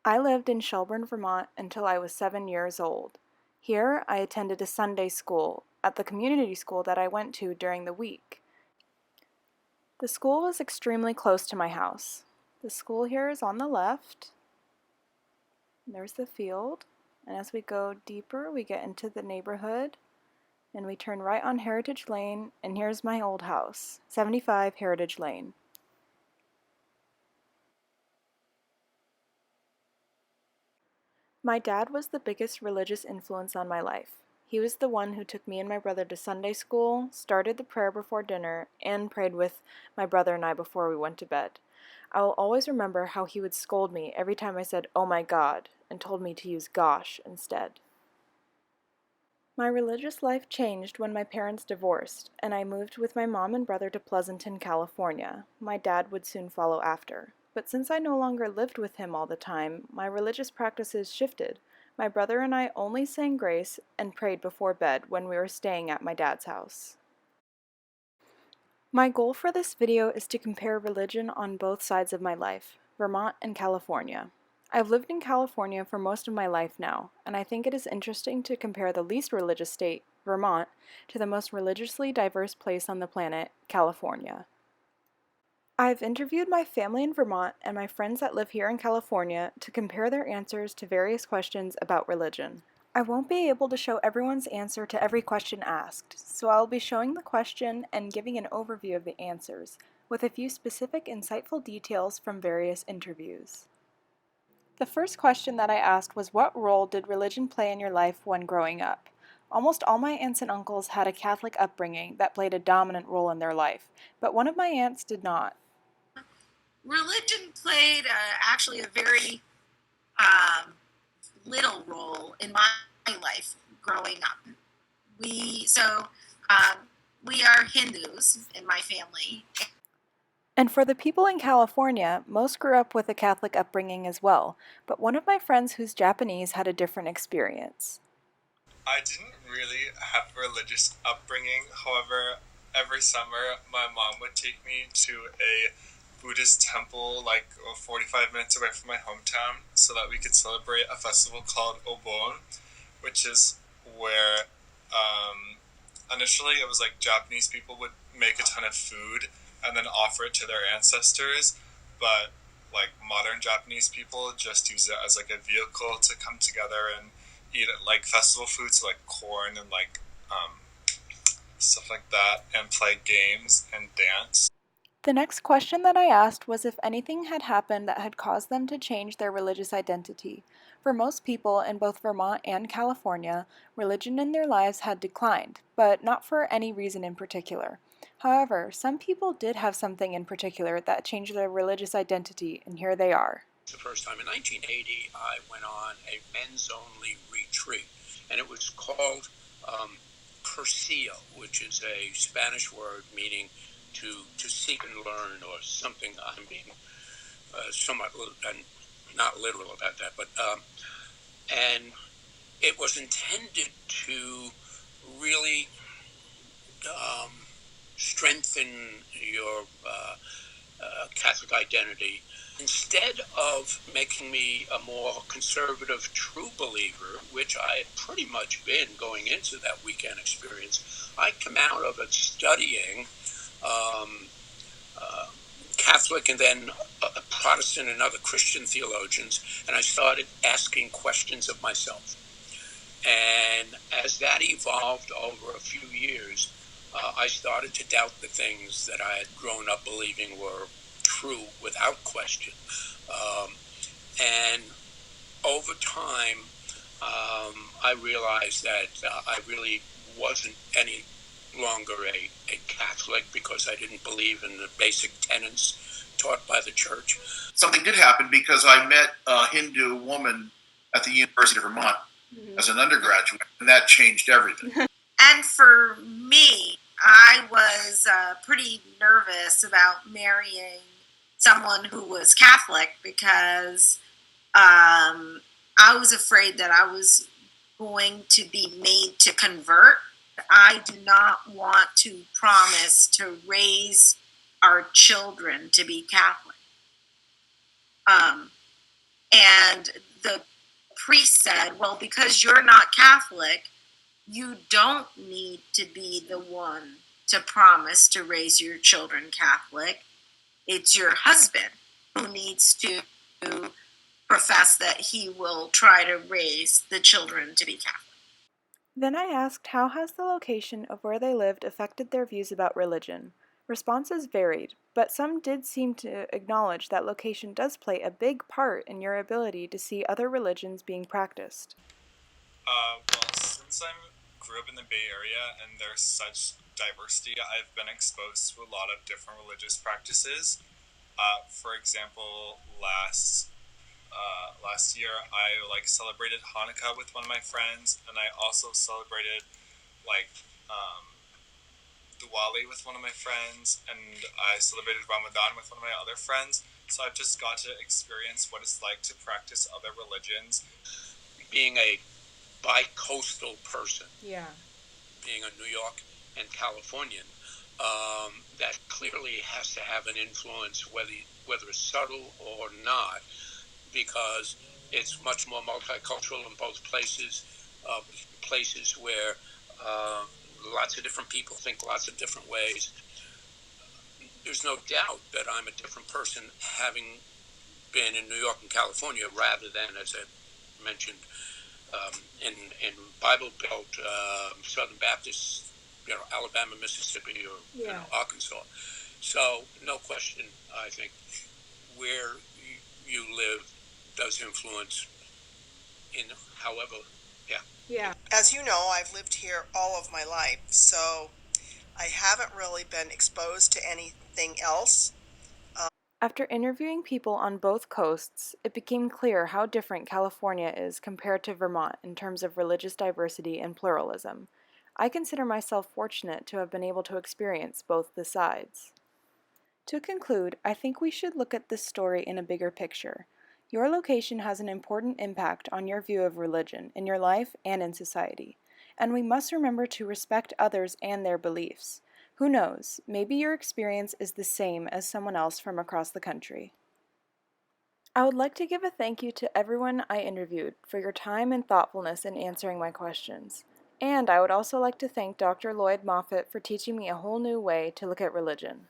I lived in Shelburne, Vermont until I was 7 years old. Here, I attended a Sunday school at the community school that I went to during the week. The school was extremely close to my house. The school here is on the left. There's the field. And as we go deeper, we get into the neighborhood. And we turn right on Heritage Lane, and here's my old house, 75 Heritage Lane. My dad was the biggest religious influence on my life. He was the one who took me and my brother to Sunday school, started the prayer before dinner, and prayed with my brother and I before we went to bed. I will always remember how he would scold me every time I said, "Oh my God," and told me to use "gosh" instead. My religious life changed when my parents divorced, and I moved with my mom and brother to Pleasanton, California. My dad would soon follow after. But since I no longer lived with him all the time, my religious practices shifted. My brother and I only sang grace and prayed before bed when we were staying at my dad's house. My goal for this video is to compare religion on both sides of my life, Vermont and California. I've lived in California for most of my life now, and I think it is interesting to compare the least religious state, Vermont, to the most religiously diverse place on the planet, California. I've interviewed my family in Vermont and my friends that live here in California to compare their answers to various questions about religion. I won't be able to show everyone's answer to every question asked, so I'll be showing the question and giving an overview of the answers, with a few specific insightful details from various interviews. The first question that I asked was, what role did religion play in your life when growing up? Almost all my aunts and uncles had a Catholic upbringing that played a dominant role in their life, but one of my aunts did not. Religion played actually a very um, little role in my life growing up. We are Hindus in my family. And for the people in California, most grew up with a Catholic upbringing as well, but one of my friends who's Japanese had a different experience. I didn't really have a religious upbringing. However, every summer my mom would take me to a Buddhist temple like 45 minutes away from my hometown so that we could celebrate a festival called Obon, which is where initially it was like Japanese people would make a ton of food and then offer it to their ancestors, but like modern Japanese people just use it as like a vehicle to come together and eat it like festival foods like corn and like stuff like that and play games and dance. The next question that I asked was if anything had happened that had caused them to change their religious identity. For most people in both Vermont and California, religion in their lives had declined, but not for any reason in particular. However, some people did have something in particular that changed their religious identity, and here they are. The first time in 1980, I went on a men's-only retreat, and it was called Cursillo, which is a Spanish word meaning to seek and learn, or something. I'm being somewhat not literal about that, but and it was intended to really strengthen your Catholic identity. Instead of making me a more conservative true believer, which I had pretty much been going into that weekend experience, I come out of it studying Catholic and then Protestant and other Christian theologians, and I started asking questions of myself. And as that evolved over a few years, I started to doubt the things that I had grown up believing were true without question. And over time, I realized that I really wasn't any longer a Catholic because I didn't believe in the basic tenets taught by the church. Something did happen because I met a Hindu woman at the University of Vermont as an undergraduate, and that changed everything. And for me, I was pretty nervous about marrying someone who was Catholic because I was afraid that I was going to be made to convert. I do not want to promise to raise our children to be Catholic. And the priest said, well, because you're not Catholic, you don't need to be the one to promise to raise your children Catholic. It's your husband who needs to profess that he will try to raise the children to be Catholic. Then I asked how has the location of where they lived affected their views about religion. Responses varied, but some did seem to acknowledge that location does play a big part in your ability to see other religions being practiced. Well, since I grew up in the Bay Area and there's such diversity, I've been exposed to a lot of different religious practices. For example, last year I celebrated Hanukkah with one of my friends, and I also celebrated like Diwali with one of my friends, and I celebrated Ramadan with one of my other friends. So I've just got to experience what it's like to practice other religions. Being a bi-coastal person, Yeah. being a New York and Californian, that clearly has to have an influence, whether it's subtle or not, because it's much more multicultural in both places, places where lots of different people think lots of different ways. There's no doubt that I'm a different person having been in New York and California rather than, as I mentioned, in Bible Belt, Southern Baptist, Alabama, Mississippi, or Arkansas. So no question, I think where you live does influence in however, Yeah. As you know, I've lived here all of my life, so I haven't really been exposed to anything else. After interviewing people on both coasts, it became clear how different California is compared to Vermont in terms of religious diversity and pluralism. I consider myself fortunate to have been able to experience both the sides. To conclude, I think we should look at this story in a bigger picture. Your location has an important impact on your view of religion in your life and in society, and we must remember to respect others and their beliefs. Who knows, maybe your experience is the same as someone else from across the country. I would like to give a thank you to everyone I interviewed for your time and thoughtfulness in answering my questions. And I would also like to thank Dr. Lloyd Moffitt for teaching me a whole new way to look at religion.